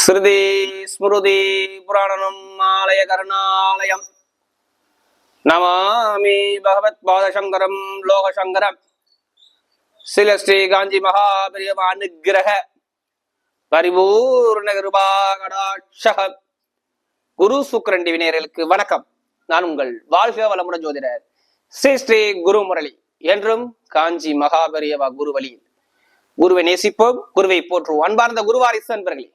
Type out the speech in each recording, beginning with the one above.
ஸ்ருதி ஸ்மிருதி புராணனம் ஆலய கருணாலயம் நமாமி பகவத் பாதசங்கரம் லோகசங்கரம் சில ஸ்ரீ காஞ்சி மகாபெரியவா அனுக்கிரக பரிபூர்ண கிருபாகடாட்ச குரு சுக்கிரன் டிவி நேயர்களுக்கு வணக்கம். நான் உங்கள் வாழ்க வளமுடன் ஜோதிடர் ஸ்ரீ ஸ்ரீ குரு முரளி. என்றும் காஞ்சி மகாபெரியவா குரு வழியில் குருவை நேசிப்போம், குருவை போற்றுவோம். அன்பார்ந்த குருவாரிசு அன்பர்களே,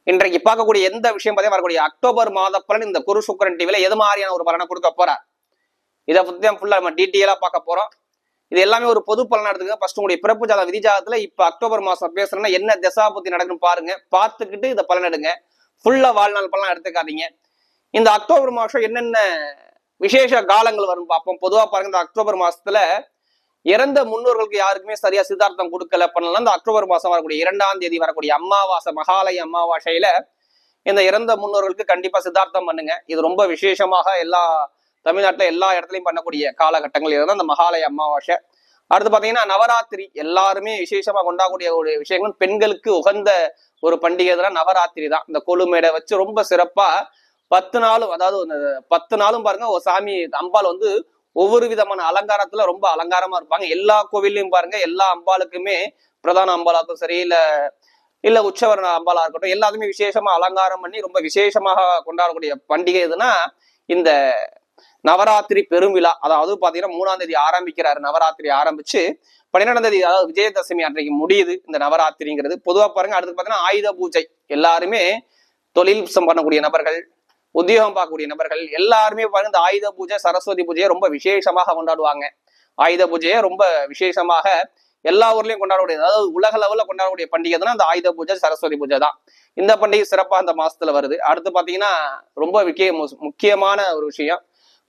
இன்றைக்கு பார்க்கக்கூடிய எந்த விஷயம் பார்த்தா வரக்கூடிய அக்டோபர் மாத பலன் இந்த குரு சுக்கிரன் டிவில எது மாதிரியான ஒரு பலனை கொடுக்க போறார், இதை பத்தி தான் ஃபுல்லா நம்ம டீட்டெயிலா பார்க்க போறோம். இது எல்லாமே ஒரு பொது பலனா எடுத்துக்க. ஃபர்ஸ்ட் உங்களுடைய பிறப்பு ஜாத விதி ஜாதத்துல இப்ப அக்டோபர் மாசம் பேசுறேன்னா என்ன திசா புத்தி நடக்குன்னு பாருங்க, பார்த்துக்கிட்டு இதை பலன் எடுங்க. ஃபுல்லா வாழ்நாள் பலன் எடுத்துக்காதீங்க. இந்த அக்டோபர் மாசம் என்னென்ன விசேஷ காலங்கள் வரும் பார்ப்போம். பொதுவா பாருங்க, இந்த அக்டோபர் மாசத்துல இறந்த முன்னோர்களுக்கு யாருக்குமே சரியா சித்தார்த்தம் கொடுக்கல பண்ணலாம். இந்த அக்டோபர் மாசம் வரக்கூடிய 2ஆம் தேதி வரக்கூடிய அமாவாசை, மகாலய அமாவாசையில இந்த இறந்த முன்னோர்களுக்கு கண்டிப்பா சித்தார்த்தம் பண்ணுங்க. இது ரொம்ப விசேஷமாக எல்லா தமிழ்நாட்டுல எல்லா இடத்துலயும் பண்ணக்கூடிய காலகட்டங்கள் இருந்தால் அந்த மகாலய அமாவாசை. அடுத்து பாத்தீங்கன்னா நவராத்திரி, எல்லாருமே விசேஷமா கொண்டாடக்கூடிய ஒரு விஷயங்கள், பெண்களுக்கு உகந்த ஒரு பண்டிகை தான் நவராத்திரி தான். இந்த கொலுமேடை வச்சு ரொம்ப சிறப்பா 10 நாளும், அதாவது 10 நாளும் பாருங்க, ஒரு சாமி அம்பாள் வந்து ஒவ்வொரு விதமான அலங்காரத்துல ரொம்ப அலங்காரமா இருப்பாங்க. எல்லா கோவில்லையும் பாருங்க, எல்லா அம்பாளுக்குமே பிரதான அம்பாளாக்கும் சரி, இல்ல உற்சவர அம்பாளா இருக்கட்டும், எல்லாத்துமே விசேஷமா அலங்காரம் பண்ணி ரொம்ப விசேஷமாக கொண்டாடக்கூடிய பண்டிகை எதுனா இந்த நவராத்திரி பெருவிழா. அதாவது பாத்தீங்கன்னா 3ஆம் தேதி ஆரம்பிக்கிறாரு நவராத்திரி, ஆரம்பிச்சு 12ஆம் தேதி, அதாவது விஜயதசமி அன்றைக்கு முடியுது இந்த நவராத்திரிங்கிறது. பொதுவா பாருங்க, அடுத்து பாத்தீங்கன்னா ஆயுத பூஜை. எல்லாருமே தொழில் பண்ணக்கூடிய நபர்கள், உத்தியோகம் பார்க்கக்கூடிய நபர்கள் எல்லாருமே பாருங்க இந்த ஆயுத பூஜை, சரஸ்வதி பூஜையை ரொம்ப விசேஷமாக கொண்டாடுவாங்க. ஆயுத பூஜையை ரொம்ப விசேஷமாக எல்லா ஊர்லயும் கொண்டாடக்கூடிய, அதாவது உலக லெவலில் கொண்டாடக்கூடிய பண்டிகை தான் இந்த ஆயுத பூஜை, சரஸ்வதி பூஜை தான். இந்த பண்டிகை சிறப்பா இந்த மாசத்துல வருது. அடுத்து பாத்தீங்கன்னா ரொம்ப முக்கியமான ஒரு விஷயம்,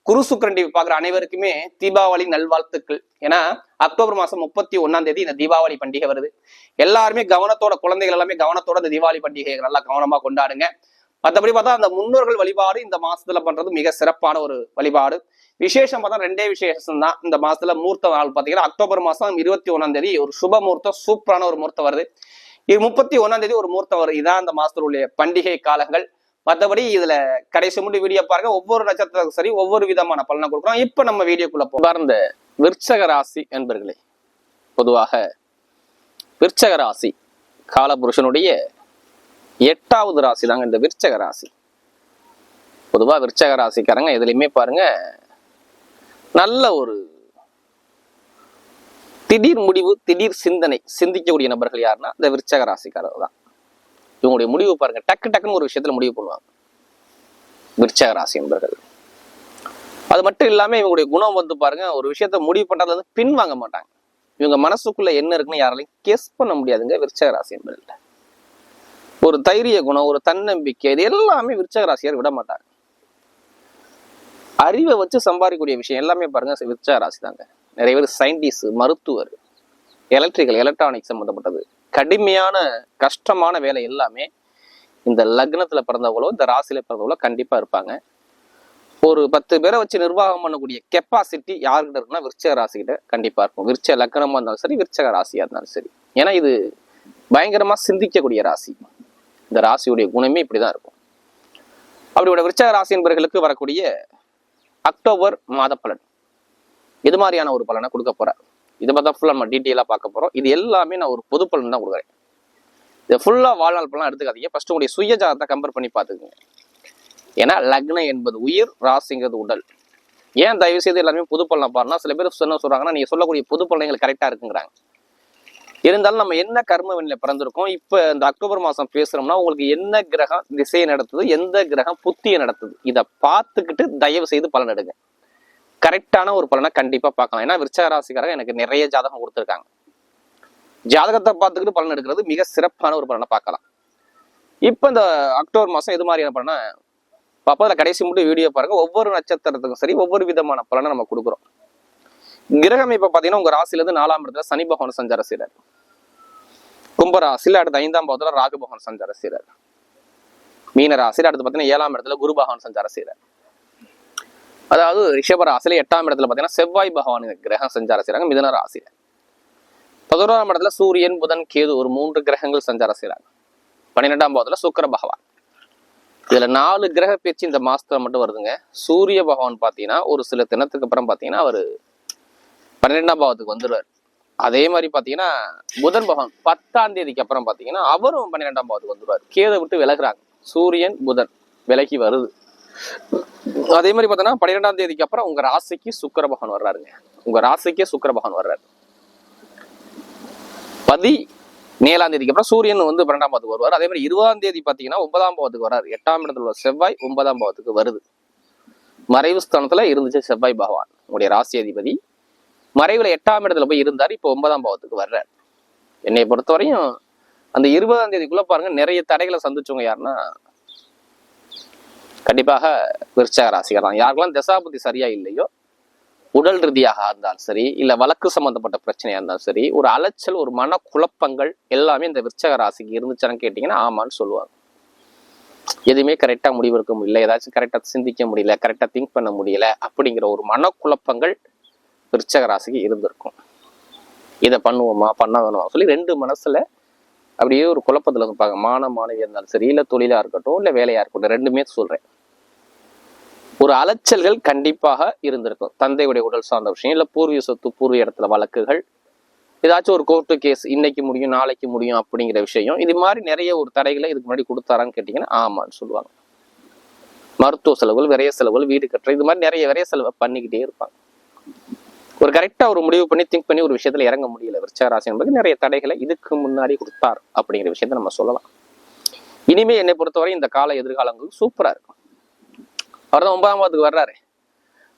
குரு சுக்கிரன் டிவி பாக்குற அனைவருக்குமே தீபாவளி நல்வாழ்த்துக்கள். ஏன்னா அக்டோபர் மாசம் 31ஆம் தேதி இந்த தீபாவளி பண்டிகை வருது. எல்லாருமே கவனத்தோட, குழந்தைகள் எல்லாமே கவனத்தோட இந்த தீபாவளி பண்டிகையை நல்லா கவனமா கொண்டாடுங்க. மற்றபடி பார்த்தா அந்த முன்னோர்கள் வழிபாடு இந்த மாசத்துல பண்றது மிக சிறப்பான ஒரு வழிபாடு. விசேஷம் பார்த்தா 2 விசேஷம் தான் இந்த மாசத்துல. மூர்த்த நாள் பாத்தீங்கன்னா அக்டோபர் மாசம் 21ஆம் தேதி ஒரு சுப முகூர்த்தம், சூப்பரான ஒரு முகூர்த்தம் வருது. இது 31ஆம் தேதி ஒரு முகூர்த்தம் வருது. இதான் இந்த மாசத்துல உள்ள பண்டிகை காலங்கள். மற்றபடி இதுல கடைசி முடி வீடியோ பாருங்க, ஒவ்வொரு நட்சத்திரத்துக்கும் சரி ஒவ்வொரு விதமான பலனை கொடுக்குறோம். இப்ப நம்ம வீடியோக்குள்ள போகிறோம். இந்த விருச்சக ராசி என்பர்களே, பொதுவாக விருச்சக ராசி காலபுருஷனுடைய 8வது ராசி தாங்க இந்த விருச்சக ராசி. பொதுவா விருச்சக ராசிக்காரங்க எதுலையுமே பாருங்க நல்ல ஒரு திடீர் முடிவு, திடீர் சிந்தனை சிந்திக்கக்கூடிய நபர்கள் யாருன்னா இந்த விருச்சக ராசிக்காரர் தான். இவங்களுடைய முடிவு பாருங்க, டக்கு டக்குன்னு ஒரு விஷயத்துல முடிவு பண்ணுவாங்க விருச்சக ராசி என்பர்கள். அது மட்டும் இல்லாம இவங்களுடைய குணம் வந்து பாருங்க, ஒரு விஷயத்த முடிவு பண்றதுல இருந்து பின் வாங்க மாட்டாங்க. இவங்க மனசுக்குள்ள என்ன இருக்குன்னு யாராலையும் கெஸ் பண்ண முடியாதுங்க விருச்சக ராசி என்பர்கள்ட்ட. ஒரு தைரிய குணம், ஒரு தன்னம்பிக்கை, இது எல்லாமே விருச்சக ராசியார் விட மாட்டாங்க. அறிவை வச்சு சம்பாதிக்கக்கூடிய விஷயம் எல்லாமே பாருங்க விருச்சக ராசி தாங்க. நிறைய பேர் சயின்டிஸ்ட், மருத்துவர், எலக்ட்ரிக்கல், எலக்ட்ரானிக்ஸ் சம்பந்தப்பட்டது, கடுமையான கஷ்டமான வேலை எல்லாமே இந்த லக்னத்துல பிறந்தவங்களோ இந்த ராசியில பிறந்தவங்களோ கண்டிப்பா இருப்பாங்க. ஒரு 10 பேரை வச்சு நிர்வாகம் பண்ணக்கூடிய கெப்பாசிட்டி யாருக்கிட்ட இருக்குன்னா விருச்சக ராசிக்கிட்ட கண்டிப்பா இருக்கும். விருச்ச லக்னமா இருந்தாலும் சரி, விருச்சக ராசியா இருந்தாலும் சரி. ஏன்னா இது பயங்கரமா சிந்திக்கக்கூடிய ராசி. இந்த ராசியுடைய குணமே இப்படிதான் இருக்கும். அப்படியோட விருச்சக ராசி என்பவர்களுக்கு வரக்கூடிய அக்டோபர் மாத பலன் இது மாதிரியான ஒரு பலனை கொடுக்க போறார். இதை பார்த்தா ஃபுல்லா நம்ம டீட்டெயிலா பார்க்க போறோம். இது எல்லாமே நான் ஒரு பொது பலன் தான் கொடுக்குறேன். இதை ஃபுல்லா வாழ்நாள் பலன் எடுத்துக்காதீங்க. ஃபர்ஸ்ட் உங்களுடைய சுய ஜாதகத்தை கம்பேர் பண்ணி பார்த்துக்குங்க. ஏன்னா லக்னம் என்பது உயிர், ராசிங்கிறது உடல். ஏன் தயவு செய்து எல்லாருமே பொது பலனை பாருன்னா, சில பேர் என்ன சொல்றாங்கன்னா, நீங்க சொல்லக்கூடிய பொது பலன்கள் கரெக்டா இருக்குங்கிறாங்க. இருந்தாலும் நம்ம என்ன கர்ம வினையில பிறந்திருக்கோம், இப்ப இந்த அக்டோபர் மாசம் பேசுறோம்னா உங்களுக்கு என்ன கிரகம் திசையை நடத்துது, எந்த கிரகம் புத்தியை நடத்துது, இதை பார்த்துக்கிட்டு தயவு செய்து பலன் எடுங்க. கரெக்டான ஒரு பலனை கண்டிப்பா பார்க்கலாம். ஏன்னா விருச்சக ராசிக்காரங்க எனக்கு நிறைய ஜாதகம் கொடுத்துருக்காங்க. ஜாதகத்தை பார்த்துக்கிட்டு பலன் எடுக்கிறது மிக சிறப்பான ஒரு பலனை பார்க்கலாம். இப்ப இந்த அக்டோபர் மாசம் எது மாதிரியான பலனை பார்ப்பதில் கடைசி மட்டும் வீடியோ பாருங்க. ஒவ்வொரு நட்சத்திரத்துக்கும் சரி ஒவ்வொரு விதமான பலனை நம்ம கொடுக்குறோம். கிரகம் இப்ப பாத்தீங்கன்னா உங்க ராசில இருந்து 4ஆம் இடத்துல சனி பகவான் சஞ்சார செய்றார். கும்ப ராசியில அடுத்து 5ஆம் பாவத்துல ராகு பகவான் சஞ்சார செய்றார். மீன ராசியில அடுத்து பாத்தீங்கன்னா 7ஆம் இடத்துல குரு பகவான் சஞ்சார செய்றார். அதாவது ரிஷப ராசியில 8ஆம் இடத்துல பாத்தீங்கன்னா செவ்வாய் பகவான் கிரகம் சஞ்சார செய்றாங்க. மிதுன ராசியில 11ஆம் இடத்துல சூரியன், புதன், கேது ஒரு 3 கிரகங்கள் சஞ்சார செய்றாங்க. 12ஆம் பாவத்துல சுக்கிர பகவான். இதுல 4 கிரக பேச்சு இந்த மாசத்துல மட்டும் வருதுங்க. சூரிய பகவான் பாத்தீங்கன்னா ஒரு சில தினத்துக்கு அப்புறம் பாத்தீங்கன்னா அவரு 12ஆம் பாவத்துக்கு வந்துடுவார். அதே மாதிரி பாத்தீங்கன்னா புதன் பகவான் 10ஆம் தேதிக்கு அப்புறம் பாத்தீங்கன்னா அவரும் 12ஆம் பாவத்துக்கு வந்துடுவார். கேதை விட்டு விலகுறாங்க. சூரியன் புதன் விலகி வருது. அதே மாதிரி பாத்தீங்கன்னா 12ஆம் தேதிக்கு அப்புறம் உங்க ராசிக்கு சுக்கிர பகவான் வர்றாருங்க. உங்க ராசிக்கே சுக்கிர பகவான் வர்றாரு. 17ஆம் தேதிக்கு அப்புறம் சூரியன் 12ஆம் பாவத்துக்கு வருவார். அதே மாதிரி 20ஆம் தேதி பாத்தீங்கன்னா 9ஆம் பாவத்துக்கு வர்றாரு. 8ஆம் இடத்துல உள்ள செவ்வாய் 9ஆம் பாவத்துக்கு வருது. மறைவு ஸ்தானத்துல இருந்துச்சு செவ்வாய் பகவான் உங்களுடைய ராசி அதிபதி. மறைவுல 8ஆம் இடத்துல போய் இருந்தாரு. இப்போ 9ஆம் பாவத்துக்கு வர்றாரு. என்னை பொறுத்தவரையும் அந்த 20ஆம் தேதிக்குள்ள பாருங்க நிறைய தடைகளை சந்திச்சவங்க யாருன்னா கண்டிப்பாக விருச்சிக ராசிகர் தான். யாருக்கெல்லாம் தசாபுத்தி சரியா இல்லையோ, உடல் ரீதியாக இருந்தாலும் சரி, இல்ல வழக்கு சம்பந்தப்பட்ட பிரச்சனையா இருந்தாலும் சரி, ஒரு அலைச்சல், ஒரு மன குழப்பங்கள் எல்லாமே இந்த விருச்சிக ராசிக்கு இருந்துச்சான்னு கேட்டீங்கன்னா ஆமான்னு சொல்லுவாங்க. எதுவுமே கரெக்டா முடிவெடுக்க முடியல, ஏதாச்சும் கரெக்டா சிந்திக்க முடியல, கரெக்டா திங்க் பண்ண முடியல அப்படிங்கிற ஒரு மனக்குழப்பங்கள் விருச்சிக ராசிக்கு இருந்திருக்கும். இதை பண்ணுவோமா பண்ண வேணுமா சொல்லி 2 மனசுல அப்படியே ஒரு குழப்பத்துல இருப்பாங்க. மாணவியா இருந்தாலும் சரி, இல்ல தொழிலா இருக்கட்டும், இல்ல வேலையா இருக்கட்டும், 2மே சொல்றேன். ஒரு அலைச்சல்கள் கண்டிப்பாக இருந்திருக்கும். தந்தையுடைய உடல் சார்ந்த விஷயம், இல்ல பூர்வீக சொத்து, பூர்வீக இடத்துல வழக்குகள், ஏதாச்சும் ஒரு கோர்ட்டு கேஸ் இன்னைக்கு முடியும் நாளைக்கு முடியும் அப்படிங்கிற விஷயம், இது மாதிரி நிறைய ஒரு தடைகளை இதுக்கு முன்னாடி கொடுத்தாரான்னு கேட்டீங்கன்னா ஆமான்னு சொல்லுவாங்க. மருத்துவ செலவுகள், விரைய செலவுகள், வீடு கட்டுற, இது மாதிரி நிறைய விரைய செலவை பண்ணிக்கிட்டே இருப்பாங்க. ஒரு கரெக்டா ஒரு முடிவு பண்ணி திங்க் பண்ணி ஒரு விஷயத்துல இறங்க முடியல. விருச்சிக ராசி என்பது நிறைய தடைகளை இதுக்கு முன்னாடி கொடுத்தார் அப்படிங்கிற விஷயத்த நம்ம சொல்லலாம். இனிமே என்னை பொறுத்தவரை இந்த கால எதிர்காலங்கள் சூப்பரா இருக்கும். அவர் தான் 9ஆம் பாவத்துக்கு வர்றாரு.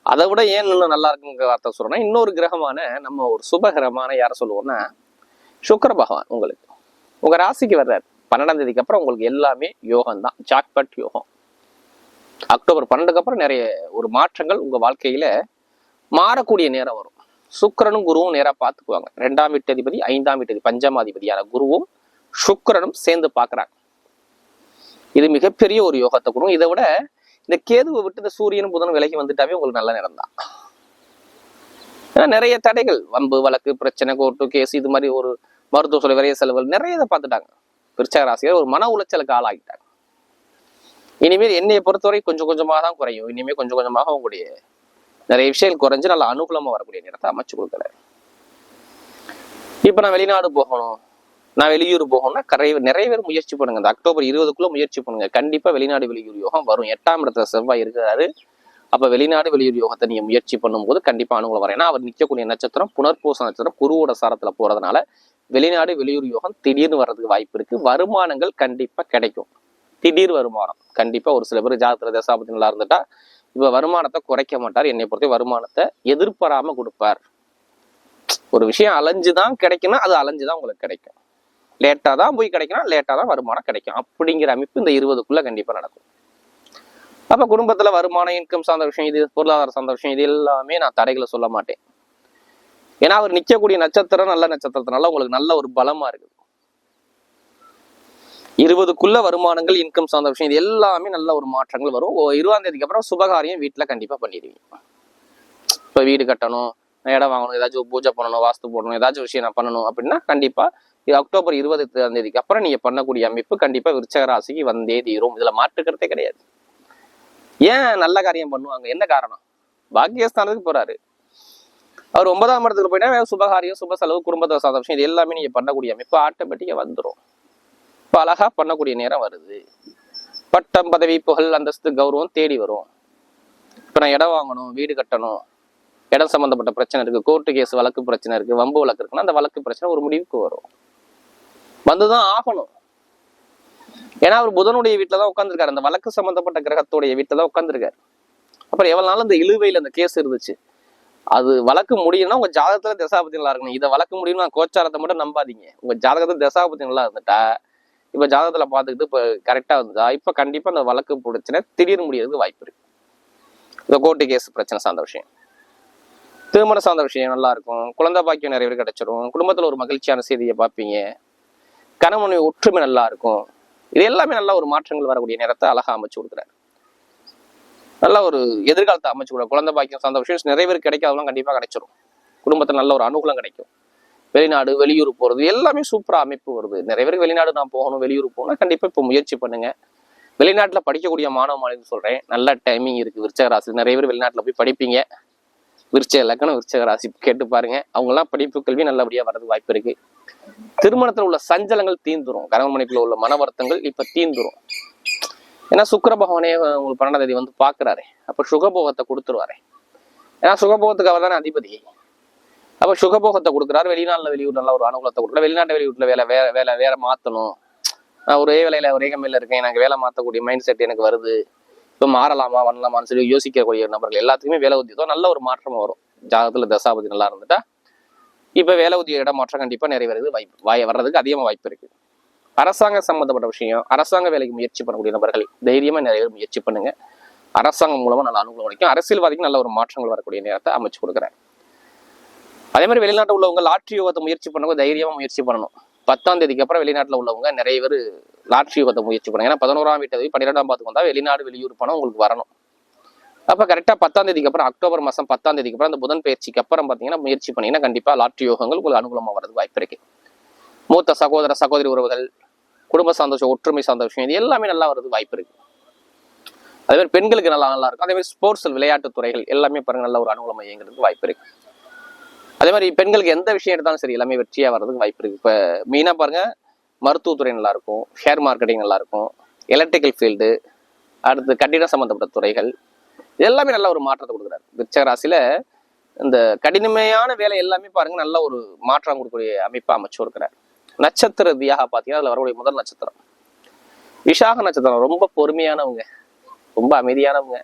அதை விட ஏன் இன்னும் நல்லா இருக்குங்கிற வார்த்தை சொல்றேன்னா, இன்னொரு கிரகமான நம்ம ஒரு சுபகிரகமான யார சொல்லுவோம்னா சுக்கிர பகவான் உங்களுக்கு உங்க ராசிக்கு வர்றாரு. 12ஆம் தேதிக்கு அப்புறம் உங்களுக்கு எல்லாமே யோகம் தான், ஜாக்பாட் யோகம். அக்டோபர் 12க்கு அப்புறம் நிறைய ஒரு மாற்றங்கள் உங்க வாழ்க்கையில மாறக்கூடிய நேரம் வரும். சுக்கிரனும் குருவும் நேரா பார்த்துக்குவாங்க. 2ஆம் வீட்டதிபதி 5ஆம் வீட்டதிபதி பஞ்சமாதிபதியான குருவும் சுக்கிரனும் சேர்ந்து பாக்குறாங்க. இது மிகப்பெரிய ஒரு யோகத்தை கொடுக்கும். இதை விட இந்த கேதுவை விட்டு இந்த சூரியனும் புதனும் விலகி வந்துட்டாவே உங்களுக்கு நல்ல நேரம் தான். ஏன்னா நிறைய தடைகள், வம்பு வழக்கு பிரச்சனை, கோர்ட்டு கேஸ், இது மாதிரி ஒரு மருத்துவ செலவு, விரைய செலவுகள் நிறைய இதை பார்த்துட்டாங்க. விருச்சிக ராசிகள் ஒரு மன உளைச்சலுக்கு ஆளாகிட்டாங்க. இனிமேல் என்னையை பொறுத்தவரை கொஞ்சம் கொஞ்சமாக தான் குறையும். இனிமேல் கொஞ்சம் கொஞ்சமாக உங்களுடைய நிறைய விஷயங்கள் குறைஞ்சு நல்ல அனுகூலமா வரக்கூடிய நேரத்தை அமைச்சு கொடுக்குறாரு. இப்ப நான் வெளிநாடு போகணும், நான் வெளியூர் போகணும்னா நிறைய பேர் முயற்சி பண்ணுங்க. இந்த அக்டோபர் 20க்குள்ள முயற்சி பண்ணுங்க. கண்டிப்பா வெளிநாடு வெளியூர் யோகம் வரும். 8ஆம் இடத்துல செவ்வாய் இருக்கிறாரு. அப்ப வெளிநாடு வெளியூர் யோகத்தை நீங்க முயற்சி பண்ணும்போது கண்டிப்பா அனுகூலம் வரும். ஏன்னா அவர் நிற்கக்கூடிய நட்சத்திரம் புனர்பூச நட்சத்திரம், குருவோட சாரத்துல போறதுனால வெளிநாடு வெளியூர் யோகம் திடீர்னு வர்றதுக்கு வாய்ப்பு இருக்கு. வருமானங்கள் கண்டிப்பா கிடைக்கும். திடீர் வருமானம் கண்டிப்பா. ஒரு சில பேர் ஜாதகத்துல தசாபதி நல்லா இருந்துட்டா இப்ப வருமானத்தை குறைக்க மாட்டார். என்னை பொறுத்த வருமானத்தை எதிர்பாராம கொடுப்பார். ஒரு விஷயம் அலைஞ்சுதான் கிடைக்கும்னா அது அலைஞ்சுதான் உங்களுக்கு கிடைக்கும். லேட்டா தான் போய் கிடைக்கணும், லேட்டா தான் வருமானம் கிடைக்கும் அப்படிங்கிற அமைப்பு இந்த 20க்குள்ள கண்டிப்பா நடக்கும். அப்ப குடும்பத்துல வருமானம், இன்கம் சார்ந்த விஷயம், இது பொருளாதார சார்ந்த விஷயம், இது எல்லாமே நான் தடைகளை சொல்ல மாட்டேன். ஏன்னா அவர் நிக்கக்கூடிய நட்சத்திரம் நல்ல நட்சத்திரத்தினால உங்களுக்கு நல்ல ஒரு பலமா இருக்குது. 20க்குள்ள வருமானங்கள், இன்கம் சார்ந்த விஷயம், இது எல்லாமே நல்ல ஒரு மாற்றங்கள் வரும். 20ஆம் தேதிக்கு அப்புறம் சுபகாரியம் வீட்டுல கண்டிப்பா பண்ணிடுவீங்க. இப்ப வீடு கட்டணும், இடம் வாங்கணும், ஏதாச்சும் பூஜை பண்ணணும், வாஸ்து போடணும், ஏதாச்சும் விஷயம் நான் பண்ணணும் அப்படின்னா கண்டிப்பா அக்டோபர் 20ஆம் தேதிக்கு அப்புறம் நீங்க பண்ணக்கூடிய அமைப்பு கண்டிப்பா விருச்சிக ராசிக்கு வந்தே தீரும். இதுல மாற்றுக்கிறதே கிடையாது. ஏன் நல்ல காரியம் பண்ணுவாங்க? என்ன காரணம்? பாக்கியஸ்தானத்துக்கு போறாரு. அவர் 9ஆம் இடத்துக்கு போயிட்டா சுபகாரியம், சுப செலவு, குடும்பத்தை சார்ந்த விஷயம், இது எல்லாமே நீங்க பண்ணக்கூடிய அமைப்பு ஆட்டோமேட்டிக்கா வந்துடும். இப்ப அழகா பண்ணக்கூடிய நேரம் வருது. பட்டம், பதவி, புகழ், அந்தஸ்து, கௌரவம் தேடி வரும். இப்ப நான் இடம் வாங்கணும், வீடு கட்டணும், இடம் சம்பந்தப்பட்ட பிரச்சனை இருக்கு, கோர்ட்டு கேஸ் வழக்கு பிரச்சனை இருக்கு, வம்பு வழக்கு இருக்குன்னா அந்த வழக்கு பிரச்சனை ஒரு முடிவுக்கு வரும். வந்துதான் ஆகணும். ஏன்னா அவர் புதனுடைய வீட்டுலதான் உட்காந்துருக்காரு. அந்த வழக்கு சம்பந்தப்பட்ட கிரகத்துடைய வீட்டுலதான் உட்காந்துருக்காரு. அப்புறம் எவ்வளவு நாள் அந்த இழுவையில அந்த கேஸ் இருந்துச்சு, அது வழக்கு முடியும்னா உங்க ஜாதகத்துல தசாபதி நல்லா இருக்கணும். இதை வழக்கு முடியும்னா கோச்சாரத்தை மட்டும் நம்பாதீங்க. உங்க ஜாதகத்துல தசாபதி நல்லா இருந்துட்டா, இப்ப ஜாதகத்துல பாத்துக்கிட்டு இப்ப கரெக்டா இருந்ததா, இப்ப கண்டிப்பா அந்த வழக்கு பிரச்சனை திடீர்னு முடியறதுக்கு வாய்ப்பு இருக்கு. இந்த கோர்ட்டு கேஸ் பிரச்சனை சார்ந்த விஷயம், திருமண சார்ந்த விஷயம் நல்லா இருக்கும். குழந்தை பாக்கியம் நிறைய பேர் கிடைச்சிரும். குடும்பத்துல ஒரு மகிழ்ச்சியான செய்தியை பார்ப்பீங்க. கணவன் ஒற்றுமை நல்லா இருக்கும். இது எல்லாமே நல்ல ஒரு மாற்றங்கள் வரக்கூடிய நேரத்தை அழகா அமைச்சு கொடுக்குறாரு. நல்ல ஒரு எதிர்காலத்தை அமைச்சு கொடுக்குற குழந்தை பாக்கியம் சார்ந்த விஷயம் நிறைய பேர் கிடைக்காதவங்க கண்டிப்பா கிடைச்சிரும். குடும்பத்துல நல்ல ஒரு அனுகூலம் கிடைக்கும். வெளிநாடு வெளியூர் போறது எல்லாமே சூப்பரா அமைப்பு வருது. நிறைய பேருக்கு வெளிநாடு நான் போகணும் வெளியூர் போகணும், கண்டிப்பா இப்போ முயற்சி பண்ணுங்க. வெளிநாட்டுல படிக்கக்கூடிய மாணவ மாணவின்னு சொல்றேன், நல்ல டைமிங் இருக்கு. விருச்சக ராசி நிறைய பேர் வெளிநாட்டுல போய் படிப்பீங்க. விருச்சக லக்னம் விருச்சக ராசி கேட்டு பாருங்க, அவங்க எல்லாம் படிப்பு கல்வி நல்லபடியா வர்றதுக்கு வாய்ப்பு இருக்கு. திருமணத்துல உள்ள சஞ்சலங்கள் தீந்துரும், கணவன் மனைவிக்குள்ள உள்ள மன வருத்தங்கள் இப்ப தீந்துரும். ஏன்னா சுக்கிர பகவானே உங்களுக்கு 12ஆம் தேதி வந்து பாக்குறாரு, அப்ப சுகபோகத்தை கொடுத்துருவாரு. ஏன்னா சுகபோகத்துக்கு அவர் தானே அதிபதி. அப்ப சுகபோகத்தை கொடுக்குறாரு. வெளிநாட்டுல வெளியூர் நல்ல ஒரு அனுகூலத்தை கொடுக்குறாரு. வெளிநாட்டு வெளியூர்ல வேற மாத்தணும், நான் ஒரே வேலையில ஒரே கம்பெனில இருக்கேன், எனக்கு வேலை மாத்தக்கூடிய மைண்ட் செட் எனக்கு வருது, இப்ப மாறலாமா பண்ணலாமான்னு சொல்லி யோசிக்கக்கூடிய நபர்கள் எல்லாத்துக்குமே வேலை உத்தியோகம் நல்ல ஒரு மாற்றம் வரும். ஜாதகத்துல தசாபதி நல்லா இருந்துட்டா இப்ப வேலை உத்தியோக இடம் மாற்றம் கண்டிப்பா நிறைவேறது வர்றதுக்கு அதிகமா வாய்ப்பு இருக்கு. அரசாங்க சம்பந்தப்பட்ட விஷயம், அரசாங்க வேலைக்கு முயற்சி பண்ணக்கூடிய நபர்கள் தைரியமா நிறைய பேர் முயற்சி பண்ணுங்க. அரசாங்கம் மூலமா நல்ல அனுகூலம் கிடைக்கும். அரசியல்வாதிக்கு நல்ல ஒரு மாற்றங்கள் வரக்கூடிய நேரத்தை அமைச்சு கொடுக்குறேன். அதே மாதிரி வெளிநாட்டு உள்ளவங்க லாட்ரி யோகத்தை முயற்சி பண்ணவங்க தைரியமா முயற்சி பண்ணணும். 10ஆம் தேதிக்கு அப்புறம் வெளிநாட்டுல உள்ளவங்க நிறைய பேர் லாட்ரி யோகத்தை முயற்சி பண்ணுங்க. ஏன்னா 11ஆம் வீட்டு 12ஆம் பாத்துக்கு வந்தா வெளிநாடு வெளியூர் பணம் உங்களுக்கு வரணும். அப்ப கரெக்டா 10ஆம் தேதிக்கு அப்புறம் அக்டோபர் மாசம் 10ஆம் தேதிக்கு அப்புறம் அந்த புதன் பயிற்சிக்கு அப்புறம் பாத்தீங்கன்னா முயற்சி பண்ணீங்கன்னா கண்டிப்பா லாட்ரி யோகங்கள் உங்களுக்கு அனுகூலமா வரதுக்கு வாய்ப்பு இருக்கு. மூத்த சகோதர சகோதரி உறவுகள், குடும்ப சந்தோஷம், ஒற்றுமை சார்ந்த விஷயம், இது எல்லாமே நல்லா வரதுக்கு வாய்ப்பு இருக்கு. அதே மாதிரி பெண்களுக்கு நல்லா இருக்கும். அதே மாதிரி ஸ்போர்ட்ஸ் விளையாட்டு துறைகள் எல்லாமே பாருங்க நல்ல ஒரு அனுகூலமா இயங்குறதுக்கு வாய்ப்பு இருக்கு. அதே மாதிரி பெண்களுக்கு எந்த விஷயம் எடுத்தாலும் சரி எல்லாமே வெற்றியா வர்றதுக்கு வாய்ப்பு இருக்கு. இப்ப மெயினா பாருங்க மருத்துவத்துறை நல்லா இருக்கும், ஷேர் மார்க்கெட்டிங் நல்லா இருக்கும், எலக்ட்ரிக்கல் ஃபீல்டு, அடுத்து கட்டிடம் சம்பந்தப்பட்ட துறைகள் எல்லாமே நல்ல ஒரு மாற்றத்தை கொடுக்குறாரு. விருச்சக ராசியில இந்த கடினமையான வேலை எல்லாமே பாருங்க நல்ல ஒரு மாற்றம் கொடுக்கக்கூடிய அமைப்பை அமைச்சு கொடுக்குறாரு. நட்சத்திர ரீதியாக பாத்தீங்கன்னா அதுல வரக்கூடிய முதல் நட்சத்திரம் விஷாக நட்சத்திரம். ரொம்ப பொறுமையானவங்க, ரொம்ப அமைதியானவங்க,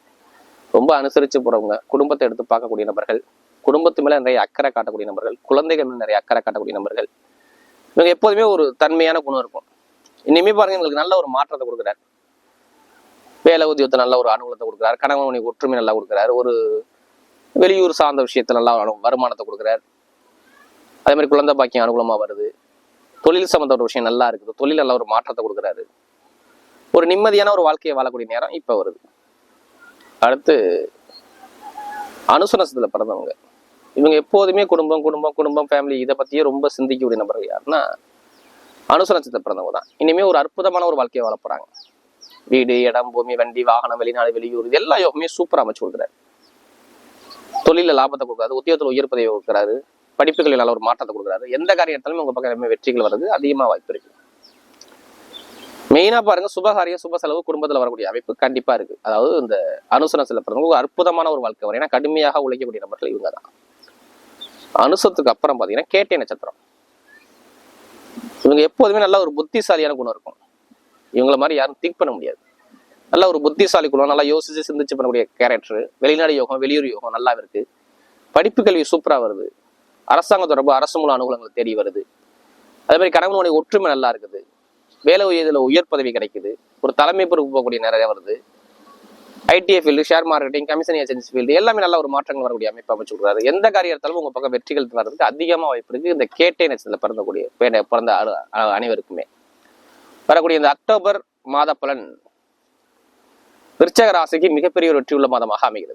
ரொம்ப அனுசரிச்சு போறவங்க, குடும்பத்தை எடுத்து பார்க்கக்கூடிய நபர்கள், குடும்பத்து மேல நிறைய அக்கறை காட்டக்கூடிய நபர்கள், குழந்தைகள் மேல நிறைய அக்கறை காட்டக்கூடிய நபர்கள், இவங்க எப்போதுமே ஒரு தன்மையான குணம் இருக்கும். இனிமே பாருங்க உங்களுக்கு நல்ல ஒரு மாற்றத்தை கொடுக்குறாரு. வேலை உத்தியோகத்தை நல்ல ஒரு அனுகூலத்தை கொடுக்குறாரு. கணவன் மனைவி ஒற்றுமை நல்லா கொடுக்குறாரு. ஒரு வெளியூர் சார்ந்த விஷயத்த நல்லா வருமானத்தை கொடுக்குறாரு. அதே மாதிரி குழந்தை பாக்கியம் அனுகூலமா வருது. தொழில் சம்பந்தப்பட்ட விஷயம் நல்லா இருக்குது, தொழில் நல்ல ஒரு மாற்றத்தை கொடுக்குறாரு. ஒரு நிம்மதியான ஒரு வாழ்க்கையை வாழக்கூடிய நேரம் இப்ப வருது. அடுத்து அனுசனசத்துல பிறந்தவங்க, இவங்க எப்போதுமே குடும்பம் குடும்பம் குடும்பம் ஃபேமிலி இதை பத்தியே ரொம்ப சிந்திக்கக்கூடிய நபர்கள் யாருன்னா அனுசனசத்துல பிறந்தவங்க தான். இனிமே ஒரு அற்புதமான ஒரு வாழ்க்கையை வாழ போறாங்க. வீடு, இடம், பூமி, வண்டி, வாகனம், வெளிநாடு வெளியூர் இது எல்லா யோகமே சூப்பரா அமைச்சு கொடுக்குறாரு. தொழில லாபத்தை கொடுக்குறாரு, உத்தியோகத்துல உயர் பதவியை கொடுக்குறாரு, படிப்புகளில் நல்ல ஒரு மாற்றத்தை கொடுக்குறாரு. எந்த காரியத்தாலுமே உங்க பக்கம் வெற்றிகள் வர்றது அதிகமா வாய்ப்பு இருக்கு. மெயினா பாருங்க சுபகாரிய சுப செலவு குடும்பத்துல வரக்கூடிய அமைப்பு கண்டிப்பா இருக்கு. அதாவது இந்த அனுசனத்துல பிறந்தவங்க அற்புதமான ஒரு வாழ்க்கை வரும். ஏன்னா கடுமையாக உழைக்கக்கூடிய நபர்கள் இவங்க தான். அனுசத்துக்கு அப்புறம் பாத்தீங்கன்னா கேட்டை நட்சத்திரம். இவங்க எப்போதுமே நல்ல ஒரு புத்திசாலியான குணம் இருக்கும். இவங்கள மாதிரி யாரும் திங்க் பண்ண முடியாது. நல்ல ஒரு புத்திசாலி குணம், நல்லா யோசிச்சு சிந்திச்சு பண்ணக்கூடிய கேரக்டர். வெளிநாடு யோகம் வெளியூர் யோகம் நல்லா இருக்கு. படிப்பு கல்வி சூப்பரா வருது. அரசாங்க தொடர்பு அரசு மூல அனுகூலங்கள் தேடி வருது. அதே மாதிரி கணவனுடைய ஒற்றுமை நல்லா இருக்குது. வேலை இதுல உயர் பதவி கிடைக்குது. ஒரு தலைமை பொறுப்பு போகக்கூடிய நிறைய வருது. ITI field, share marketing, commission agency field எல்லாமே நல்ல ஒரு மாற்றங்கள் வரக்கூடிய அமைப்பு அமைச்சு கொடுக்குறாரு. எந்த காரியத்தாலும் உங்க பக்கம் வெற்றிகள் வர்றதுக்கு அதிகமா வாய்ப்பு இருக்கு. இந்த கேட்டை நட்சத்திரத்துல பிறந்த அனைவருக்குமே வரக்கூடிய இந்த அக்டோபர் மாத பலன் விருச்சக ராசிக்கு மிகப்பெரிய ஒரு வெற்றி உள்ள மாதமாக அமைகிறது.